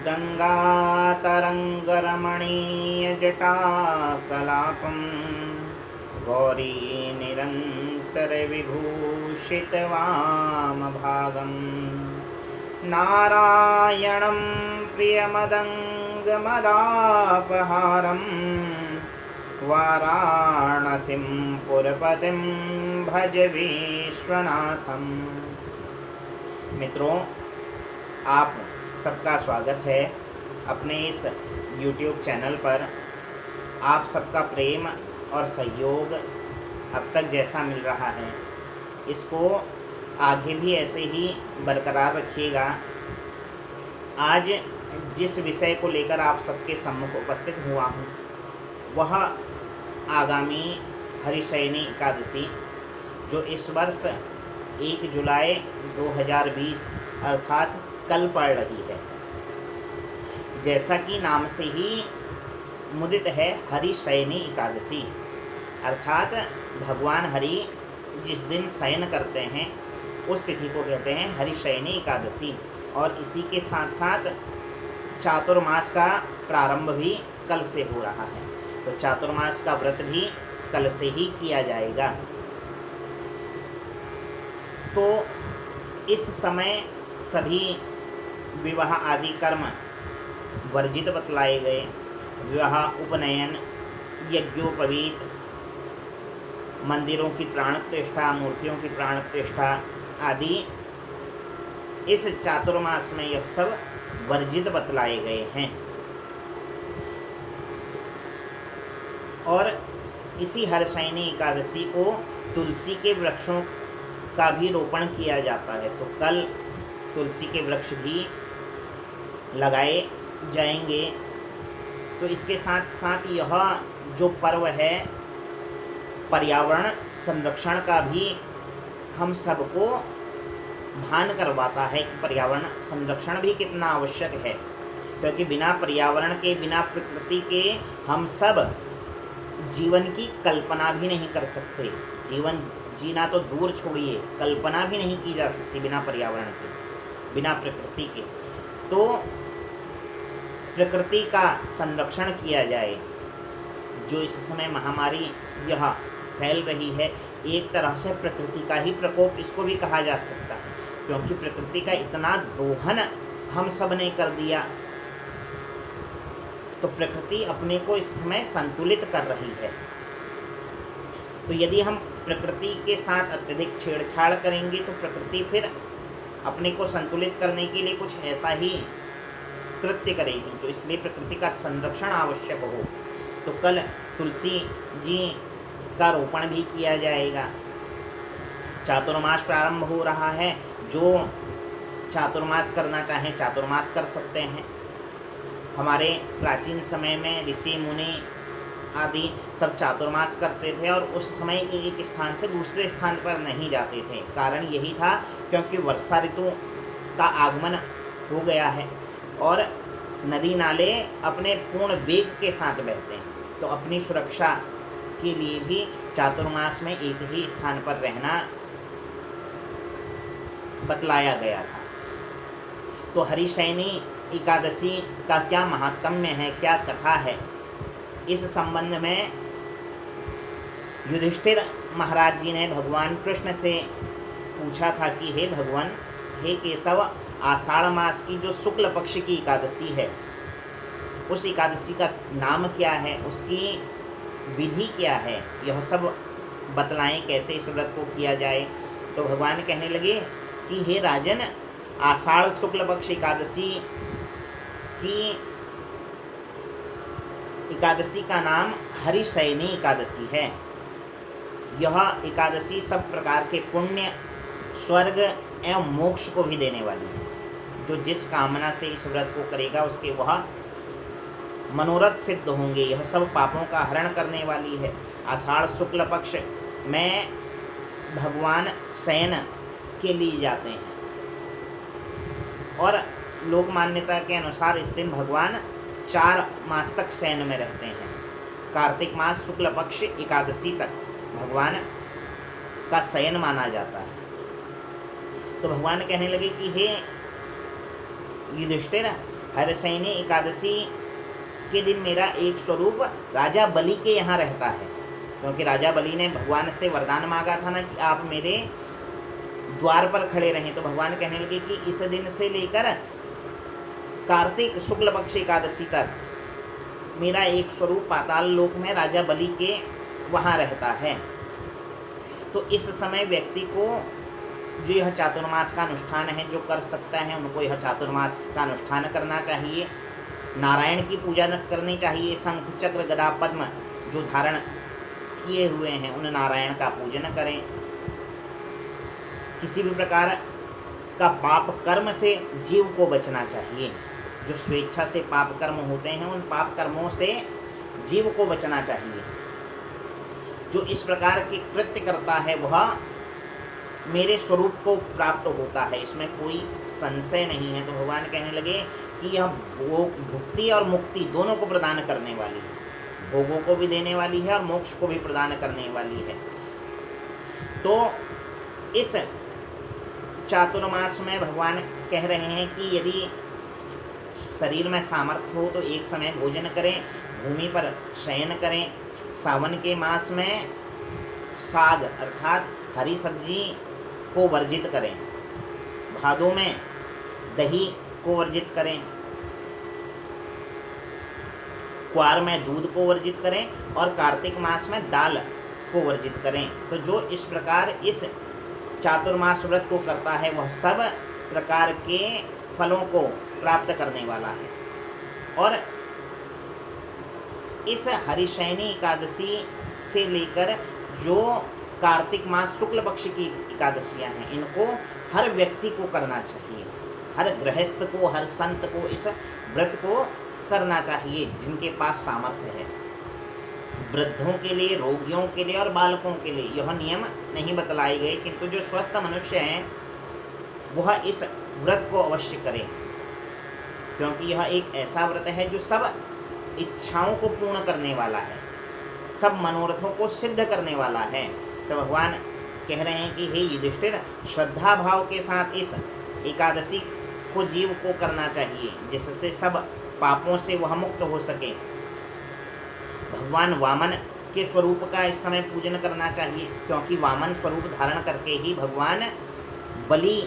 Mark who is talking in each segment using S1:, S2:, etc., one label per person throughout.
S1: गङ्गातरङ्गरमणीयजटाकलापं गौरीनिरन्तरविभूषितवामभागं नारायणं प्रियमदङ्गमदापहारं वाराणसीं पुरपतिं भज विश्वनाथम। मित्रों, आप सबका स्वागत है अपने इस YouTube चैनल पर। आप सबका प्रेम और सहयोग अब तक जैसा मिल रहा है, इसको आगे भी ऐसे ही बरकरार रखिएगा। आज जिस विषय को लेकर आप सबके सम्मुख उपस्थित हुआ हूँ, वह आगामी हरिशयनी एकादशी, जो इस वर्ष 1 जुलाई 2020 अर्थात कल पड़ रही है। जैसा कि नाम से ही मुदित है, हरिशयनी एकादशी अर्थात भगवान हरि जिस दिन शयन करते हैं उस तिथि को कहते हैं हरिशयनी एकादशी। और इसी के साथ साथ चातुर्मास का प्रारंभ भी कल से हो रहा है, तो चातुर्मास का व्रत भी कल से ही किया जाएगा। तो इस समय सभी विवाह आदि कर्म वर्जित बतलाए गए। विवाह, उपनयन, यज्ञोपवीत, मंदिरों की प्राण प्रतिष्ठा, मूर्तियों की प्राण प्रतिष्ठा आदि इस चातुर्मास में यह सब वर्जित बतलाए गए हैं। और इसी हरिशयनी एकादशी को तुलसी के वृक्षों का भी रोपण किया जाता है, तो कल तुलसी के वृक्ष भी लगाए जाएंगे। तो इसके साथ साथ यह जो पर्व है पर्यावरण संरक्षण का भी हम सबको भान करवाता है कि पर्यावरण संरक्षण भी कितना आवश्यक है, क्योंकि बिना पर्यावरण के, बिना प्रकृति के हम सब जीवन की कल्पना भी नहीं कर सकते। जीवन जीना तो दूर छोड़िए, कल्पना भी नहीं की जा सकती बिना पर्यावरण के, बिना प्रकृति के। तो प्रकृति का संरक्षण किया जाए। जो इस समय महामारी यह फैल रही है, एक तरह से प्रकृति का ही प्रकोप इसको भी कहा जा सकता है, क्योंकि प्रकृति का इतना दोहन हम सब ने कर दिया। तो प्रकृति अपने को इस समय संतुलित कर रही है। तो यदि हम प्रकृति के साथ अत्यधिक छेड़छाड़ करेंगे तो प्रकृति फिर अपने को संतुलित करने के लिए कुछ ऐसा ही कृत्य करेगी। तो इसलिए प्रकृति का संरक्षण आवश्यक हो। तो कल तुलसी जी का रोपण भी किया जाएगा। चातुर्मास प्रारंभ हो रहा है। जो चातुर्मास करना चाहें चातुर्मास कर सकते हैं। हमारे प्राचीन समय में ऋषि मुनि आदि सब चातुर्मास करते थे और उस समय एक स्थान से दूसरे स्थान पर नहीं जाते थे। कारण यही था क्योंकि वर्षा ऋतु का आगमन हो गया है और नदी नाले अपने पूर्ण वेग के साथ बहते हैं। तो अपनी सुरक्षा के लिए भी चातुर्मास में एक ही स्थान पर रहना बतलाया गया था। तो हरिशयनी एकादशी का क्या महात्म्य है, क्या कथा है, इस संबंध में युधिष्ठिर महाराज जी ने भगवान कृष्ण से पूछा था कि हे भगवान, हे केशव, आषाढ़ मास की जो शुक्ल पक्ष की एकादशी है, उस एकादशी का नाम क्या है, उसकी विधि क्या है, यह सब बतलाएं, कैसे इस व्रत को किया जाए। तो भगवान कहने लगे कि हे राजन, आषाढ़ शुक्ल पक्ष एकादशी का नाम हरिशयनी एकादशी है। यह एकादशी सब प्रकार के पुण्य, स्वर्ग एवं मोक्ष को भी देने वाली है। जो जिस कामना से इस व्रत को करेगा उसके वह मनोरथ सिद्ध होंगे। यह सब पापों का हरण करने वाली है। आषाढ़ शुक्ल पक्ष में भगवान शयन के लिए जाते हैं और लोक मान्यता के अनुसार इस दिन भगवान 4 मास तक शयन में रहते हैं। कार्तिक मास शुक्ल पक्ष एकादशी तक भगवान का शयन माना जाता है। तो भगवान कहने लगे कि हे युधिष्ठिर, हरिशयनी एकादशी के दिन मेरा एक स्वरूप राजा बलि के यहाँ रहता है, क्योंकि राजा बलि ने भगवान से वरदान मांगा था ना कि आप मेरे द्वार पर खड़े रहें। तो भगवान कहने लगे कि इस दिन से लेकर कार्तिक शुक्ल पक्ष एकादशी तक मेरा एक स्वरूप पाताल लोक में राजा बलि के वहाँ रहता है। तो इस समय व्यक्ति को जो यह चातुर्मास का अनुष्ठान है जो कर सकता है, उनको यह चातुर्मास का अनुष्ठान करना चाहिए। नारायण की पूजा करनी चाहिए। शंख चक्र गदा पद्म जो धारण किए हुए हैं उन नारायण का पूजन करें। किसी भी प्रकार का पाप कर्म से जीव को बचना चाहिए। जो स्वेच्छा से पाप कर्म होते हैं उन पाप कर्मों से जीव को बचना चाहिए। जो इस प्रकार के कृत्य करता है वह मेरे स्वरूप को प्राप्त होता है, इसमें कोई संशय नहीं है। तो भगवान कहने लगे कि यह भुक्ति और मुक्ति दोनों को प्रदान करने वाली है, भोगों को भी देने वाली है और मोक्ष को भी प्रदान करने वाली है। तो इस चातुर्मास में भगवान कह रहे हैं कि यदि शरीर में सामर्थ्य हो तो एक समय भोजन करें, भूमि पर शयन करें। सावन के मास में साग अर्थात हरी सब्जी को वर्जित करें, भादों में दही को वर्जित करें, क्वार में दूध को वर्जित करें और कार्तिक मास में दाल को वर्जित करें। तो जो इस प्रकार इस चातुर्मास व्रत को करता है वह सब प्रकार के फलों को प्राप्त करने वाला है। और इस हरिशयनी एकादशी से लेकर जो कार्तिक मास शुक्ल पक्ष की एकादशियां हैं इनको हर व्यक्ति को करना चाहिए, हर गृहस्थ को, हर संत को इस व्रत को करना चाहिए जिनके पास सामर्थ्य है। वृद्धों के लिए, रोगियों के लिए और बालकों के लिए यह नियम नहीं बतलाए गए, किंतु जो स्वस्थ मनुष्य हैं वह इस व्रत को अवश्य करें, क्योंकि यह एक ऐसा व्रत है जो सब इच्छाओं को पूर्ण करने वाला है, सब मनोरथों को सिद्ध करने वाला है। तो भगवान कह रहे हैं कि हे युधिष्ठिर, श्रद्धा भाव के साथ इस एकादशी को जीव को करना चाहिए, जिससे सब पापों से वह मुक्त हो सके। भगवान वामन के स्वरूप का इस समय पूजन करना चाहिए, क्योंकि वामन स्वरूप धारण करके ही भगवान बलि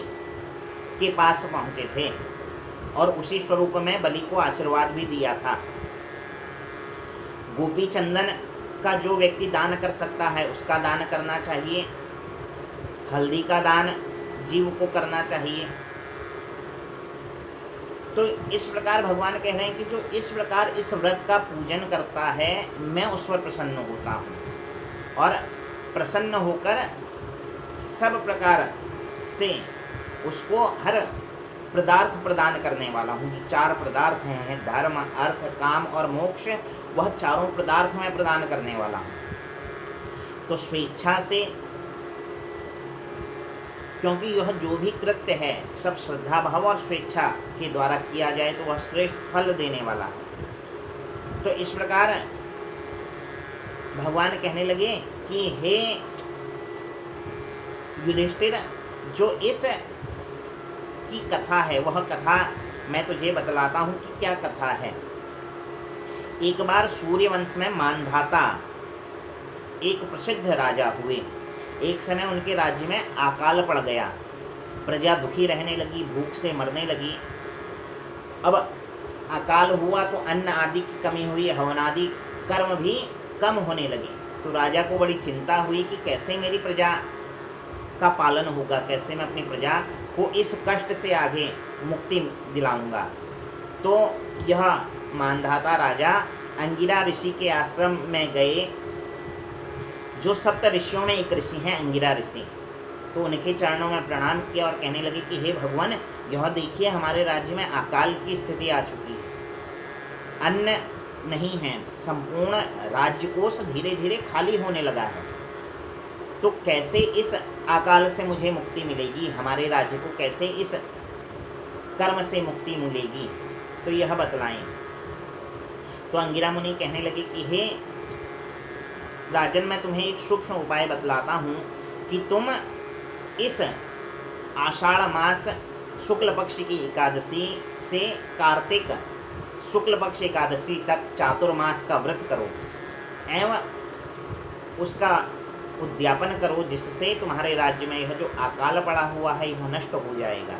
S1: के पास पहुँचे थे और उसी स्वरूप में बलि को आशीर्वाद भी दिया था। गोपी चंदन का जो व्यक्ति दान कर सकता है उसका दान करना चाहिए। हल्दी का दान जीव को करना चाहिए। तो इस प्रकार भगवान कह रहे हैं कि जो इस प्रकार इस व्रत का पूजन करता है मैं उस पर प्रसन्न होता हूँ और प्रसन्न होकर सब प्रकार से उसको हर पदार्थ प्रदान करने वाला हूँ। जो चार पदार्थ हैं धर्म, अर्थ, काम और मोक्ष, वह चारों पदार्थ मैं प्रदान करने वाला हूँ। तो स्वेच्छा से, क्योंकि यह जो भी कृत्य है सब श्रद्धा भाव और स्वेच्छा के द्वारा किया जाए तो वह श्रेष्ठ फल देने वाला है। तो इस प्रकार भगवान कहने लगे कि हे युधिष्ठिर, जो इस की कथा है वह कथा मैं तुझे बतलाता हूँ कि क्या कथा है। एक बार सूर्यवंश में मानधाता एक प्रसिद्ध राजा हुए। एक समय उनके राज्य में अकाल पड़ गया, प्रजा दुखी रहने लगी, भूख से मरने लगी। अब अकाल हुआ तो अन्न आदि की कमी हुई, हवनादि कर्म भी कम होने लगे। तो राजा को बड़ी चिंता हुई कि कैसे मेरी प्रजा का पालन होगा, कैसे मैं अपनी प्रजा को इस कष्ट से आगे मुक्ति दिलाऊंगा। तो यह मानधाता राजा अंगिरा ऋषि के आश्रम में गए, जो सप्त ऋषियों में एक ऋषि हैं अंगिरा ऋषि। तो उनके चरणों में प्रणाम किया और कहने लगे कि हे भगवान, यह देखिए हमारे राज्य में अकाल की स्थिति आ चुकी है, अन्न नहीं है, संपूर्ण राज्यकोष धीरे धीरे खाली होने लगा है। तो कैसे इस अकाल से मुझे मुक्ति मिलेगी, हमारे राज्य को कैसे इस कर्म से मुक्ति मिलेगी, तो यह बतलाएं। तो अंगिरा मुनि कहने लगे कि हे राजन, मैं तुम्हें एक सूक्ष्म उपाय बतलाता हूँ कि तुम इस आषाढ़ मास शुक्ल पक्ष की एकादशी से कार्तिक शुक्ल पक्ष एकादशी तक चातुर्मास का व्रत करो एवं उसका उद्यापन करो, जिससे तुम्हारे राज्य में यह जो अकाल पड़ा हुआ है यह नष्ट हो जाएगा।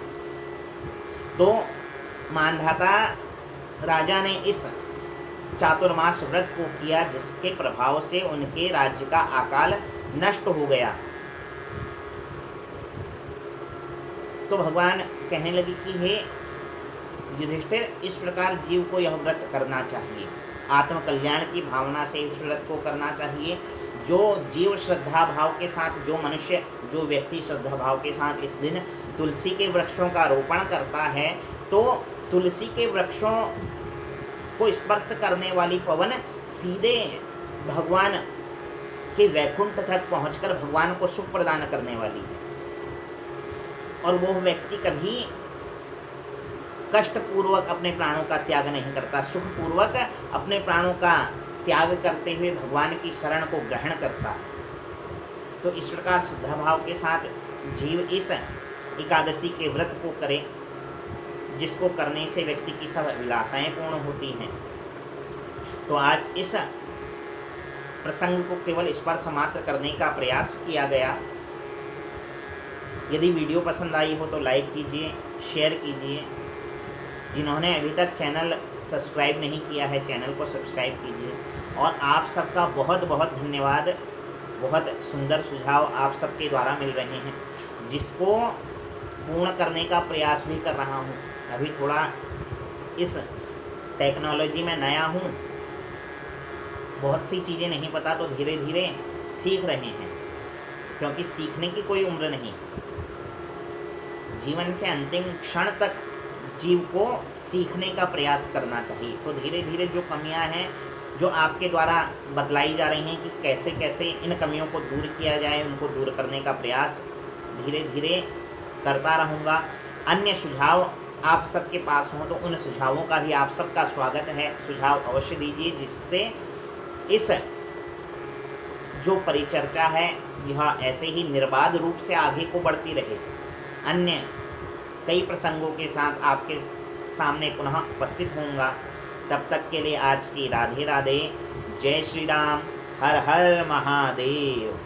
S1: तो मानधाता राजा ने इस चातुर्मास व्रत को किया, जिसके प्रभाव से उनके राज्य का अकाल नष्ट हो गया। तो भगवान कहने लगे कि हे युधिष्ठिर, इस प्रकार जीव को यह व्रत करना चाहिए, आत्म कल्याण की भावना से इस व्रत को करना चाहिए। जो जीव श्रद्धा भाव के साथ, जो व्यक्ति श्रद्धा भाव के साथ इस दिन तुलसी के वृक्षों का रोपण करता है, तो तुलसी के वृक्षों को स्पर्श करने वाली पवन सीधे भगवान के वैकुंठ तक पहुंचकर भगवान को सुख प्रदान करने वाली है। और वो व्यक्ति कभी कष्टपूर्वक अपने प्राणों का त्याग नहीं करता, सुखपूर्वक अपने प्राणों का त्याग करते हुए भगवान की शरण को ग्रहण करता है। तो इस प्रकार श्रद्धा भाव के साथ जीव इस एकादशी के व्रत को करे, जिसको करने से व्यक्ति की सब अभिलाषाएं पूर्ण होती हैं। तो आज इस प्रसंग को केवल स्पर्श मात्र करने का प्रयास किया गया। यदि वीडियो पसंद आई हो तो लाइक कीजिए, शेयर कीजिए। जिन्होंने अभी तक चैनल सब्सक्राइब नहीं किया है, चैनल को सब्सक्राइब कीजिए। और आप सबका बहुत बहुत धन्यवाद। बहुत सुंदर सुझाव आप सबके द्वारा मिल रहे हैं, जिसको पूर्ण करने का प्रयास भी कर रहा हूँ। अभी थोड़ा इस टेक्नोलॉजी में नया हूँ, बहुत सी चीज़ें नहीं पता, तो धीरे धीरे सीख रहे हैं, क्योंकि सीखने की कोई उम्र नहीं। जीवन के अंतिम क्षण तक जीव को सीखने का प्रयास करना चाहिए। तो धीरे धीरे जो कमियां हैं, जो आपके द्वारा बतलाई जा रही हैं कि कैसे कैसे इन कमियों को दूर किया जाए, उनको दूर करने का प्रयास धीरे धीरे करता रहूँगा। अन्य सुझाव आप सबके पास हों तो उन सुझावों का भी आप सबका स्वागत है। सुझाव अवश्य दीजिए, जिससे इस जो परिचर्चा है यह ऐसे ही निर्बाध रूप से आगे को बढ़ती रहे। अन्य कई प्रसंगों के साथ आपके सामने पुनः उपस्थित होऊंगा। तब तक के लिए आज की राधे राधे, जय श्री राम, हर हर महादेव।